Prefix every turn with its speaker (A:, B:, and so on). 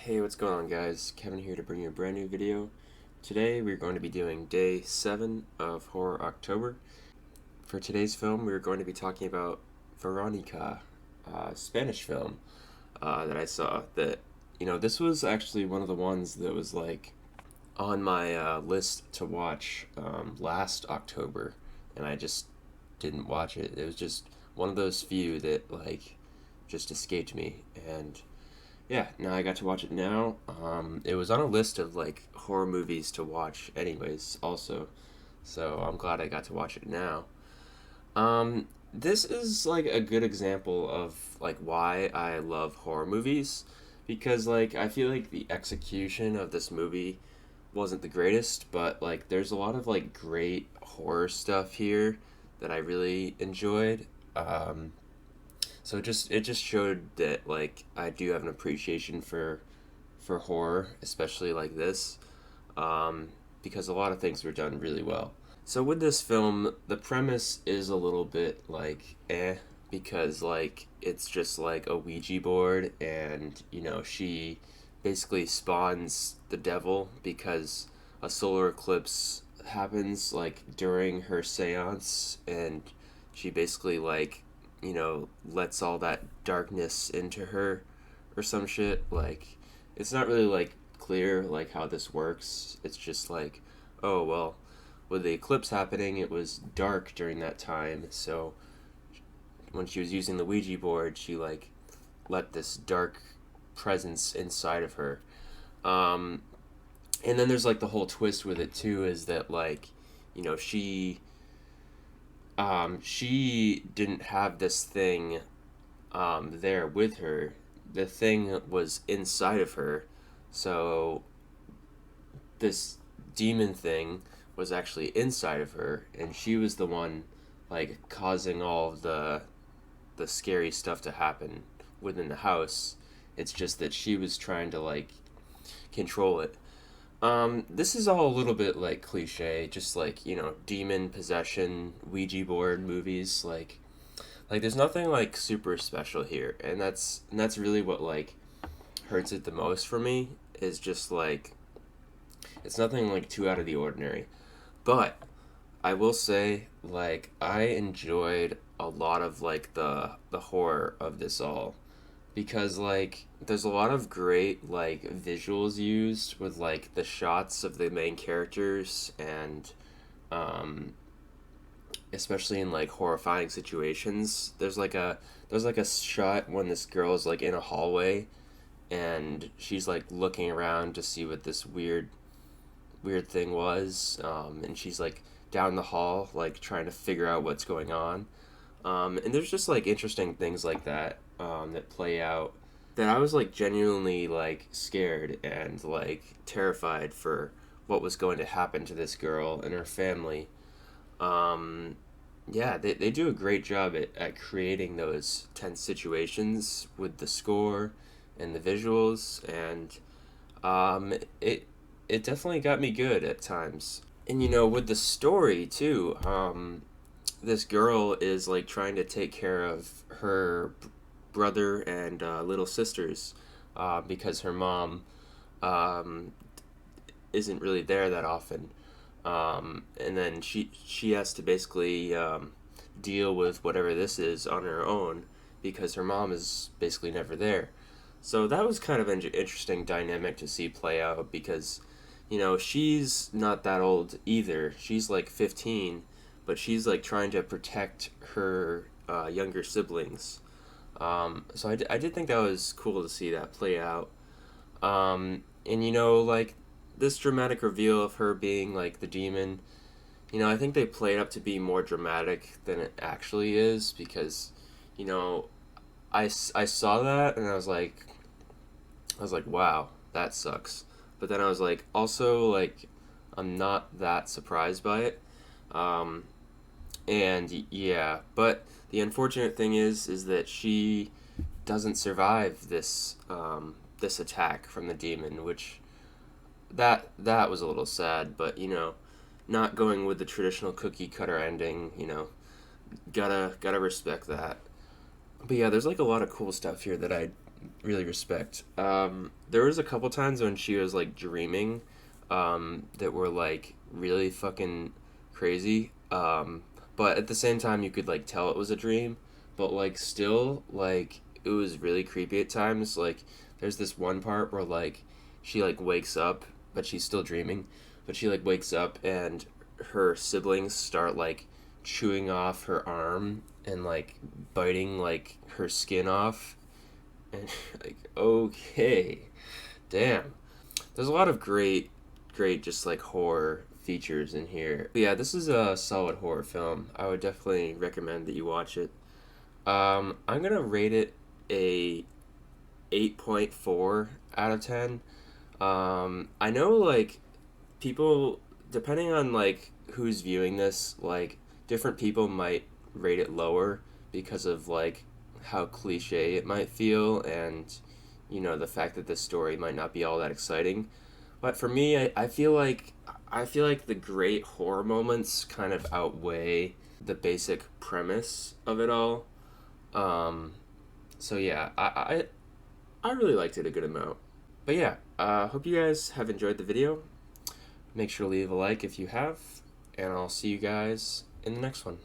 A: Hey, what's going on, guys? Kevin here to bring you a brand new video. Today we're going to be doing day 7 of Horror October. For today's film, we're going to be talking about Verónica, a Spanish film that I saw. This was actually one of the ones that was like on my list to watch last October, and I just didn't watch it. It was just one of those few that like just escaped me, and yeah, now I got to watch it now. It was on a list of like horror movies to watch, anyways, also. So I'm glad I got to watch it now. This is like a good example of like why I love horror movies because like I feel like the execution of this movie wasn't the greatest, but like there's a lot of like great horror stuff here that I really enjoyed. So it just showed that like I do have an appreciation for horror, especially like this, because a lot of things were done really well. So with this film, the premise is a little bit like because like it's just like a Ouija board, and she basically spawns the devil because a solar eclipse happens like during her seance, and she basically like lets all that darkness into her or some shit. Like, it's not really like clear like how this works. It's just like, oh well, with the eclipse happening, it was dark during that time, so when she was using the Ouija board, she like let this dark presence inside of her. Um, and then there's like the whole twist with it too, is that like, she didn't have this thing there with her. The thing was inside of her, so this demon thing was actually inside of her, and she was the one like causing all of the scary stuff to happen within the house. It's just that she was trying to like control it. This is all a little bit like cliche, just like demon possession, Ouija board movies. Like there's nothing like super special here, and that's really what like hurts it the most for me. Is just like it's nothing like too out of the ordinary. But I will say, like, I enjoyed a lot of like the horror of this all, because like there's a lot of great like visuals used with like the shots of the main characters, and um especially in like horrifying situations. There's like a shot when this girl is like in a hallway, and she's like looking around to see what this weird thing was, and she's like down the hall like trying to figure out what's going on. And there's just like interesting things like that that play out, that I was like genuinely like scared and like terrified for what was going to happen to this girl and her family. um, yeah, they do a great job at creating those tense situations with the score and the visuals, and it it definitely got me good at times. And with the story too, this girl is like trying to take care of her brother and little sisters, because her mom um, isn't really there that often. And then she has to basically deal with whatever this is on her own, because her mom is basically never there. So that was kind of an interesting dynamic to see play out, because she's not that old either. She's like 15, but she's like trying to protect her younger siblings. So I did think that was cool to see that play out. And like this dramatic reveal of her being like the demon, I think they play it up to be more dramatic than it actually is, because, you know, I saw that and I was like, wow, that sucks. But then I was like, also, like, I'm not that surprised by it. Um, and yeah, but the unfortunate thing is that she doesn't survive this attack from the demon, which that was a little sad. But not going with the traditional cookie cutter ending. Gotta respect that. But yeah, there's like a lot of cool stuff here that I really respect. There was a couple times when she was like dreaming, that were like really fucking crazy. But at the same time, you could like tell it was a dream, but like still like it was really creepy at times. Like there's this one part where like she like wakes up, but she's still dreaming, but she like wakes up and her siblings start like chewing off her arm and like biting like her skin off, and like, okay, damn. There's a lot of great just like horror features in here. But yeah, this is a solid horror film. I would definitely recommend that you watch it. I'm gonna rate it a 8.4 out of 10. I know like people, depending on like who's viewing this, like different people might rate it lower because of like how cliche it might feel, and the fact that the story might not be all that exciting. But for me, I feel like the great horror moments kind of outweigh the basic premise of it all. Um, so yeah, I really liked it a good amount. But yeah, hope you guys have enjoyed the video. Make sure to leave a like if you have, and I'll see you guys in the next one.